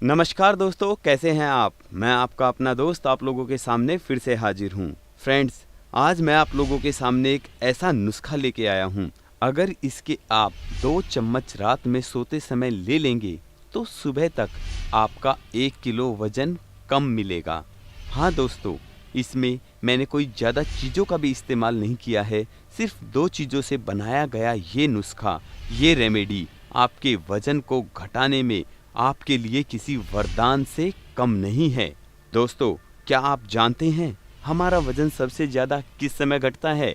नमस्कार दोस्तों, कैसे हैं आप। मैं आपका अपना दोस्त आप लोगों के सामने फिर से हाजिर हूं। फ्रेंड्स, आज मैं आप लोगों के सामने एक ऐसा नुस्खा लेके आया हूं। अगर इसके आप 2 चम्मच रात में सोते समय ले लेंगे तो सुबह तक आपका 1 किलो वजन कम मिलेगा। हाँ दोस्तों, इसमें मैंने कोई ज़्यादा चीज़ों का भी इस्तेमाल नहीं किया है। सिर्फ 2 चीज़ों से बनाया गया ये नुस्खा, ये रेमेडी आपके वजन को घटाने में आपके लिए किसी वरदान से कम नहीं है। दोस्तों, क्या आप जानते हैं हमारा वजन सबसे ज़्यादा किस समय घटता है?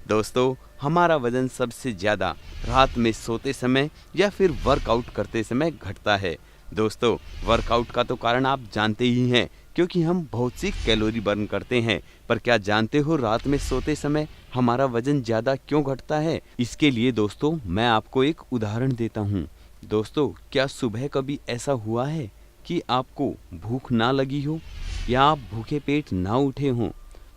दोस्तों, हमारा वजन सबसे ज़्यादा रात में सोते समय या फिर वर्कआउट करते समय घटता है। दोस्तों, वर्कआउट का तो कारण आप जानते ही हैं, क्योंकि हम बहुत सी कैलोरी बर्न करते हैं। पर क्या जानते हो रात में सोते समय हमारा वजन ज़्यादा क्यों घटता है? इसके लिए दोस्तों मैं आपको एक उदाहरण देता हूँ। दोस्तों, क्या सुबह कभी ऐसा हुआ है कि आपको भूख ना लगी हो या आप भूखे पेट ना उठे हों?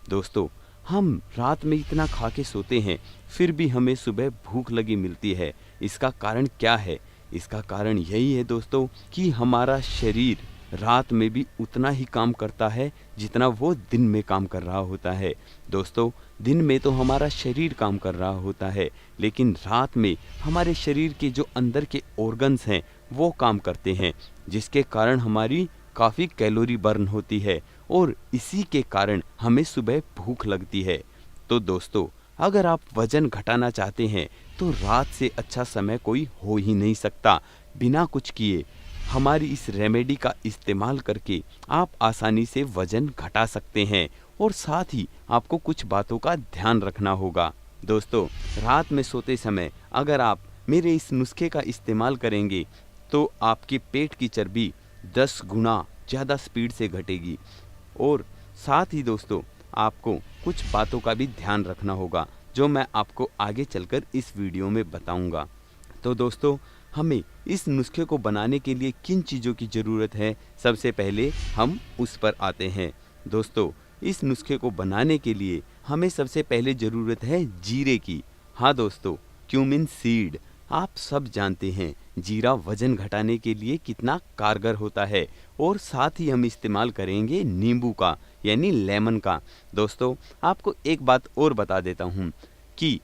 दोस्तों, हम रात में इतना खा के सोते हैं, फिर भी हमें सुबह भूख लगी मिलती है। इसका कारण क्या है? इसका कारण यही है दोस्तों कि हमारा शरीर रात में भी उतना ही काम करता है जितना वो दिन में काम कर रहा होता है। दोस्तों, दिन में तो हमारा शरीर काम कर रहा होता है, लेकिन रात में हमारे शरीर के जो अंदर के ऑर्गन्स हैं वो काम करते हैं, जिसके कारण हमारी काफ़ी कैलोरी बर्न होती है और इसी के कारण हमें सुबह भूख लगती है। तो दोस्तों, अगर आप वजन घटाना चाहते हैं तो रात से अच्छा समय कोई हो ही नहीं सकता। बिना कुछ किए हमारी इस रेमेडी का इस्तेमाल करके आप आसानी से वजन घटा सकते हैं और साथ ही आपको कुछ बातों का ध्यान रखना होगा। दोस्तों, रात में सोते समय अगर आप मेरे इस नुस्खे का इस्तेमाल करेंगे तो आपके पेट की चर्बी 10 गुना ज़्यादा स्पीड से घटेगी और साथ ही दोस्तों आपको कुछ बातों का भी ध्यान रखना होगा जो मैं आपको आगे चलकर इस वीडियो में बताऊंगा। तो दोस्तों, हमें इस नुस्खे को बनाने के लिए किन चीज़ों की ज़रूरत है, सबसे पहले हम उस पर आते हैं। दोस्तों, इस नुस्खे को बनाने के लिए हमें सबसे पहले ज़रूरत है जीरे की। हाँ दोस्तों, क्यूमिन सीड। आप सब जानते हैं जीरा वजन घटाने के लिए कितना कारगर होता है और साथ ही हम इस्तेमाल करेंगे नींबू का, यानी लेमन का। दोस्तों, आपको एक बात और बता देता हूँ कि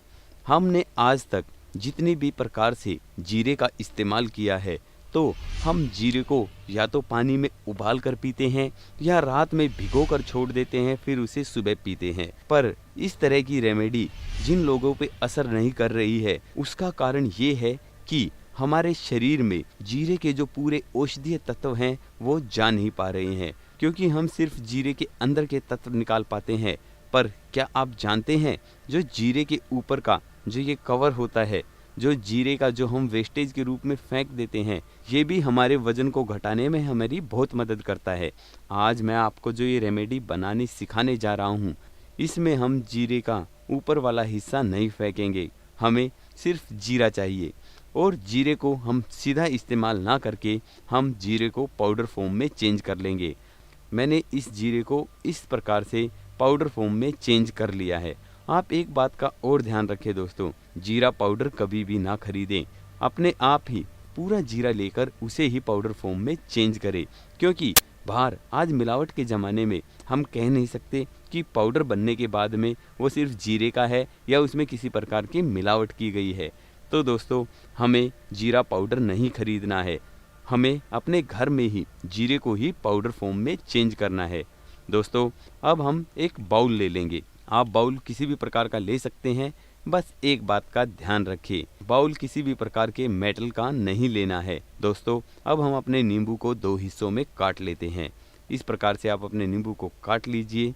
हमने आज तक जितने भी प्रकार से जीरे का इस्तेमाल किया है, तो हम जीरे को या तो पानी में उबाल कर पीते हैं या रात में भिगो कर छोड़ देते हैं, फिर उसे सुबह पीते हैं। पर इस तरह की रेमेडी जिन लोगों पे असर नहीं कर रही है, उसका कारण ये है कि हमारे शरीर में जीरे के जो पूरे औषधीय तत्व हैं वो जा नहीं पा रहे हैं, क्योंकि हम सिर्फ जीरे के अंदर के तत्व निकाल पाते हैं। पर क्या आप जानते हैं जो जीरे के ऊपर का जो ये कवर होता है, जो जीरे का जो हम वेस्टेज के रूप में फेंक देते हैं, ये भी हमारे वजन को घटाने में हमारी बहुत मदद करता है। आज मैं आपको जो ये रेमेडी बनानी सिखाने जा रहा हूँ, इसमें हम जीरे का ऊपर वाला हिस्सा नहीं फेंकेंगे। हमें सिर्फ जीरा चाहिए और जीरे को हम सीधा इस्तेमाल ना करके हम जीरे को पाउडर फॉर्म में चेंज कर लेंगे। मैंने इस जीरे को इस प्रकार से पाउडर फॉर्म में चेंज कर लिया है। आप एक बात का और ध्यान रखें दोस्तों, जीरा पाउडर कभी भी ना खरीदें। अपने आप ही पूरा जीरा लेकर उसे ही पाउडर फॉर्म में चेंज करें, क्योंकि बाहर आज मिलावट के ज़माने में हम कह नहीं सकते कि पाउडर बनने के बाद में वो सिर्फ जीरे का है या उसमें किसी प्रकार की मिलावट की गई है। तो दोस्तों, हमें जीरा पाउडर नहीं खरीदना है, हमें अपने घर में ही जीरे को ही पाउडर फॉर्म में चेंज करना है। दोस्तों, अब हम एक बाउल ले लेंगे। आप बाउल किसी भी प्रकार का ले सकते हैं, बस एक बात का ध्यान रखिए, बाउल किसी भी प्रकार के मेटल का नहीं लेना है। दोस्तों, अब हम अपने नींबू को 2 हिस्सों में काट लेते हैं। इस प्रकार से आप अपने नींबू को काट लीजिए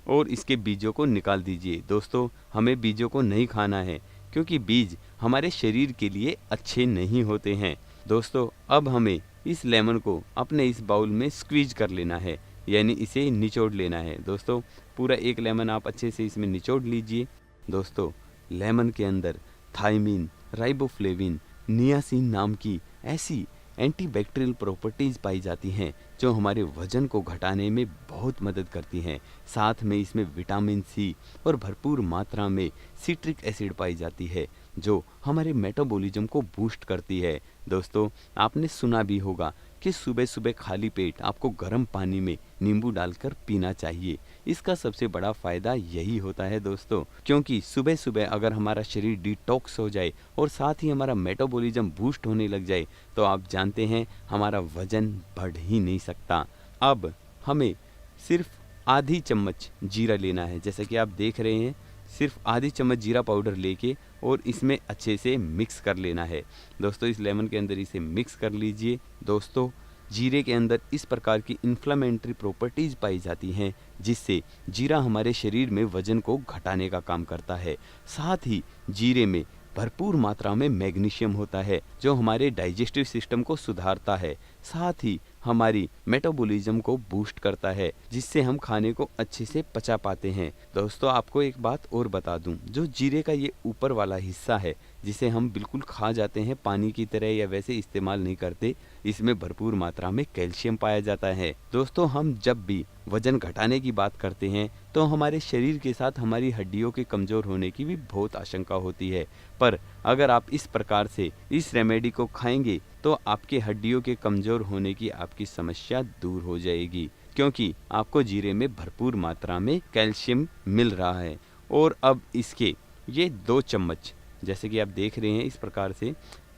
और इसके बीजों को निकाल दीजिए। दोस्तों, हमें बीजों को नहीं खाना है, क्योंकि बीज हमारे शरीर के लिए अच्छे नहीं होते हैं। दोस्तों, अब हमें इस लेमन को अपने इस बाउल में स्क्वीज कर लेना है, यानी इसे निचोड़ लेना है। दोस्तों, पूरा एक लेमन आप अच्छे से इसमें निचोड़ लीजिए। दोस्तों, लेमन के अंदर थायमिन, राइबोफ्लेविन, नियासिन नाम की ऐसी एंटीबैक्टीरियल प्रॉपर्टीज़ पाई जाती हैं जो हमारे वजन को घटाने में बहुत मदद करती हैं। साथ में इसमें विटामिन सी और भरपूर मात्रा में सिट्रिक एसिड पाई जाती है जो हमारे मेटाबॉलिज्म को बूस्ट करती है। दोस्तों, आपने सुना भी होगा कि सुबह सुबह खाली पेट आपको गर्म पानी में नींबू डालकर पीना चाहिए। इसका सबसे बड़ा फ़ायदा यही होता है दोस्तों, क्योंकि सुबह सुबह अगर हमारा शरीर डिटॉक्स हो जाए और साथ ही हमारा मेटाबॉलिज्म बूस्ट होने लग जाए तो आप जानते हैं हमारा वज़न बढ़ ही नहीं सकता। अब हमें सिर्फ आधी चम्मच जीरा लेना है, जैसा कि आप देख रहे हैं, सिर्फ आधी चम्मच जीरा पाउडर लेके और इसमें अच्छे से मिक्स कर लेना है। दोस्तों इस लेमन के अंदर इसे मिक्स कर लीजिए। दोस्तों जीरे के अंदर इस प्रकार की इन्फ्लेमेटरी प्रॉपर्टीज़ पाई जाती हैं जिससे जीरा हमारे शरीर में वज़न को घटाने का काम करता है। साथ ही जीरे में भरपूर मात्रा में मैग्नीशियम होता है जो हमारे डाइजेस्टिव सिस्टम को सुधारता है, साथ ही हमारी मेटाबॉलिज्म को बूस्ट करता है जिससे हम खाने को अच्छे से पचा पाते हैं। दोस्तों आपको एक बात और बता दूं, जो जीरे का ये ऊपर वाला हिस्सा है जिसे हम बिल्कुल खा जाते हैं पानी की तरह या वैसे इस्तेमाल नहीं करते, इसमें भरपूर मात्रा में कैल्शियम पाया जाता है। दोस्तों हम जब भी वजन घटाने की बात करते हैं तो हमारे शरीर के साथ हमारी हड्डियों के कमज़ोर होने की भी बहुत आशंका होती है, पर अगर आप इस प्रकार से इस रेमेडी को खाएंगे तो आपके हड्डियों के कमज़ोर होने की आपकी समस्या दूर हो जाएगी, क्योंकि आपको जीरे में भरपूर मात्रा में कैल्शियम मिल रहा है। और अब इसके ये 2 चम्मच जैसे कि आप देख रहे हैं इस प्रकार से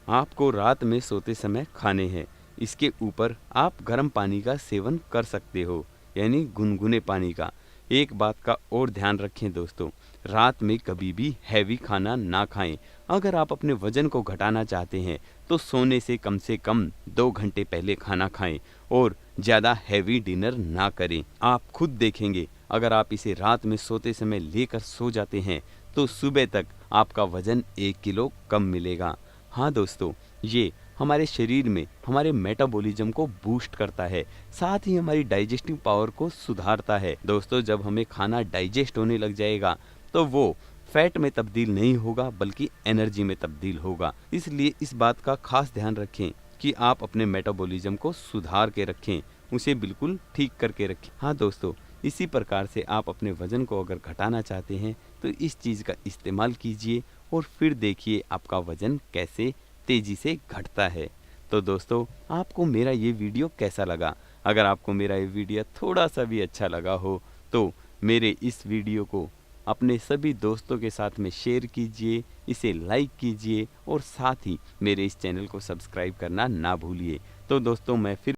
आपको रात में सोते समय खाने हैं। इसके ऊपर आप गर्म पानी का सेवन कर सकते हो, यानी गुनगुने पानी का। एक बात का और ध्यान रखें दोस्तों, रात में कभी भी हैवी खाना ना खाएं। अगर आप अपने वज़न को घटाना चाहते हैं तो सोने से कम 2 घंटे पहले खाना खाएं और ज़्यादा हैवी डिनर ना करें। आप खुद देखेंगे अगर आप इसे रात में सोते समय लेकर सो जाते हैं तो सुबह तक आपका वज़न 1 किलो कम मिलेगा। हाँ दोस्तों, ये हमारे शरीर में हमारे मेटाबॉलिज्म को बूस्ट करता है, साथ ही हमारी डाइजेस्टिव पावर को सुधारता है। दोस्तों जब हमें खाना डाइजेस्ट होने लग जाएगा तो वो फैट में तब्दील नहीं होगा बल्कि एनर्जी में तब्दील होगा। इसलिए इस बात का खास ध्यान रखें कि आप अपने मेटाबॉलिज्म को सुधार के रखें, उसे बिल्कुल ठीक करके रखें। हाँ दोस्तों, इसी प्रकार से आप अपने वज़न को अगर घटाना चाहते हैं तो इस चीज़ का इस्तेमाल कीजिए और फिर देखिए आपका वज़न कैसे तेज़ी से घटता है। तो दोस्तों आपको मेरा ये वीडियो कैसा लगा? अगर आपको मेरा ये वीडियो थोड़ा सा भी अच्छा लगा हो तो मेरे इस वीडियो को अपने सभी दोस्तों के साथ में शेयर कीजिए, इसे लाइक कीजिए और साथ ही मेरे इस चैनल को सब्सक्राइब करना ना भूलिए। तो दोस्तों मैं फिर